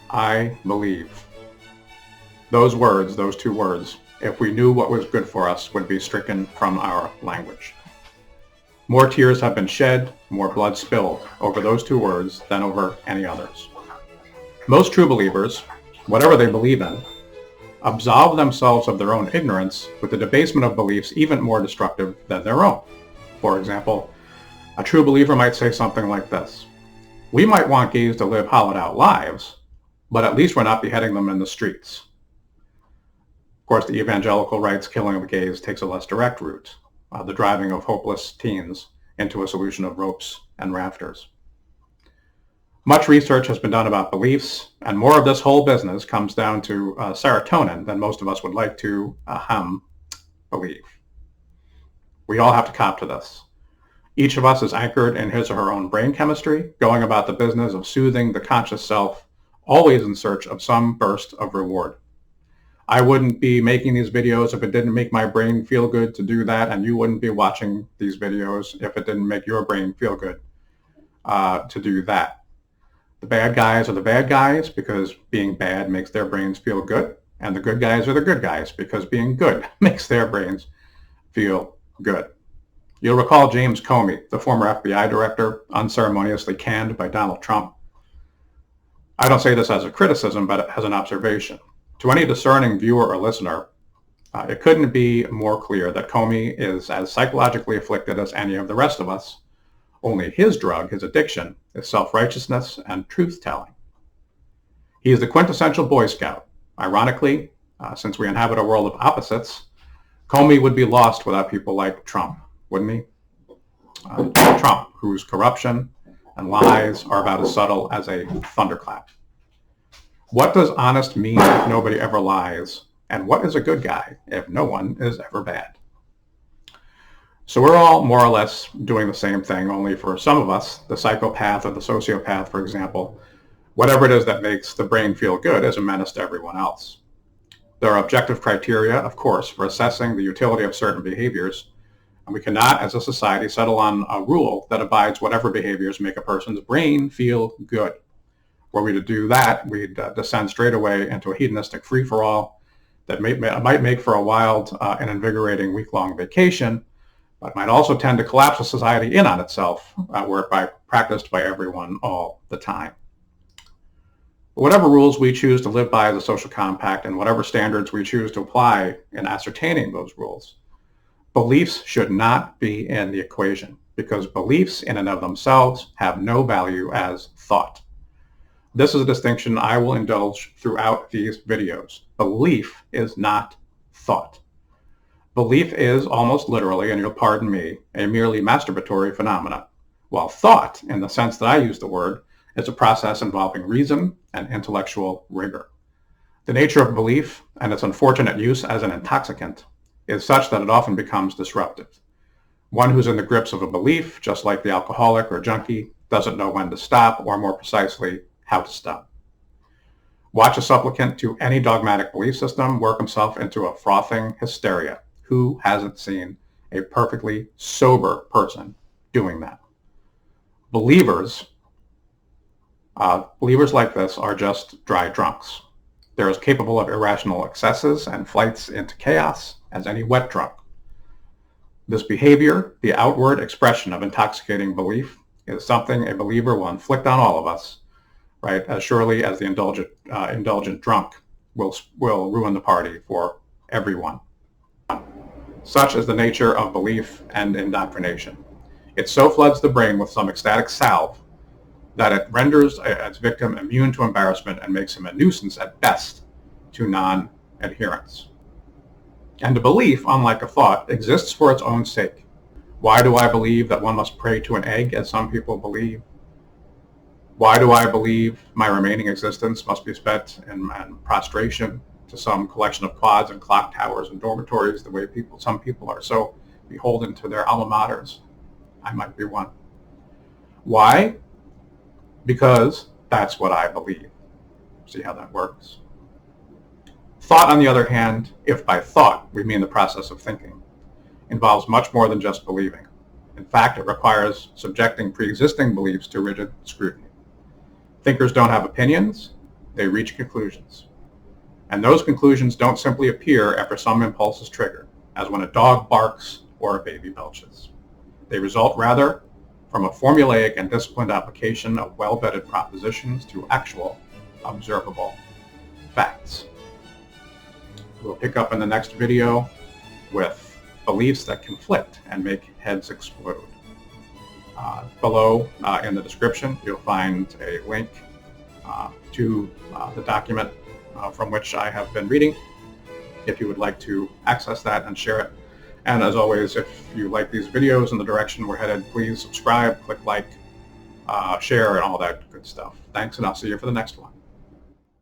I believe. Those words, those two words, if we knew what was good for us, would be stricken from our language. More tears have been shed, more blood spilled over those two words than over any others. Most true believers, whatever they believe in, absolve themselves of their own ignorance with the debasement of beliefs even more destructive than their own. For example, a true believer might say something like this: we might want gays to live hollowed-out lives, but at least we're not beheading them in the streets. Of course, the evangelical right's killing of gays takes a less direct route, the driving of hopeless teens into a solution of ropes and rafters. Much research has been done about beliefs, and more of this whole business comes down to serotonin than most of us would like to believe. We all have to cop to this. Each of us is anchored in his or her own brain chemistry, going about the business of soothing the conscious self, always in search of some burst of reward. I wouldn't be making these videos if it didn't make my brain feel good to do that, and you wouldn't be watching these videos if it didn't make your brain feel good to do that. The bad guys are the bad guys because being bad makes their brains feel good, and the good guys are the good guys because being good makes their brains feel good. You'll recall James Comey, the former FBI director, unceremoniously canned by Donald Trump. I don't say this as a criticism, but as an observation. To any discerning viewer or listener, it couldn't be more clear that Comey is as psychologically afflicted as any of the rest of us. Only his drug, his addiction, is self-righteousness and truth-telling. He is the quintessential Boy Scout. Ironically, since we inhabit a world of opposites, Comey would be lost without people like Trump, wouldn't he? Trump, whose corruption and lies are about as subtle as a thunderclap. What does honest mean if nobody ever lies? And what is a good guy if no one is ever bad? So we're all more or less doing the same thing, only for some of us, the psychopath or the sociopath, for example, whatever it is that makes the brain feel good is a menace to everyone else. There are objective criteria, of course, for assessing the utility of certain behaviors, and we cannot, as a society, settle on a rule that abides whatever behaviors make a person's brain feel good. Were we to do that, we'd descend straight away into a hedonistic free-for-all that might make for a wild and invigorating week-long vacation, but might also tend to collapse a society in on itself, were it practiced by everyone all the time. But whatever rules we choose to live by as a social compact and whatever standards we choose to apply in ascertaining those rules, beliefs should not be in the equation, because beliefs in and of themselves have no value as thought. This is a distinction I will indulge throughout these videos. Belief is not thought. Belief is almost literally, and you'll pardon me, a merely masturbatory phenomenon, while thought, in the sense that I use the word, is a process involving reason and intellectual rigor. The nature of belief and its unfortunate use as an intoxicant is such that it often becomes disruptive. One who's in the grips of a belief, just like the alcoholic or junkie, doesn't know when to stop, or more precisely, how to stop. Watch a supplicant to any dogmatic belief system work himself into a frothing hysteria. Who hasn't seen a perfectly sober person doing that? Believers like this are just dry drunks. They're as capable of irrational excesses and flights into chaos as any wet drunk. This behavior, the outward expression of intoxicating belief, is something a believer will inflict on all of us, right? As surely as the indulgent drunk will ruin the party for everyone. Such is the nature of belief and indoctrination. It so floods the brain with some ecstatic salve that it renders its victim immune to embarrassment and makes him a nuisance at best to non-adherents. And a belief, unlike a thought, exists for its own sake. Why do I believe that one must pray to an egg, as some people believe? Why do I believe my remaining existence must be spent in prostration to some collection of quads and clock towers and dormitories, the way some people are so beholden to their alma maters? I might be one. Why? Because that's what I believe. See how that works? Thought, on the other hand, if by thought we mean the process of thinking, involves much more than just believing. In fact, it requires subjecting pre-existing beliefs to rigid scrutiny. Thinkers don't have opinions. they reach conclusions. And those conclusions don't simply appear after some impulse is triggered, as when a dog barks or a baby belches. They result rather from a formulaic and disciplined application of well-vetted propositions to actual, observable facts. We'll pick up in the next video with beliefs that conflict and make heads explode. Below in the description, you'll find a link to the document from which I have been reading, if you would like to access that and share it. And as always, if you like these videos and the direction we're headed, please subscribe, click like, share, and all that good stuff. Thanks, and I'll see you for the next one.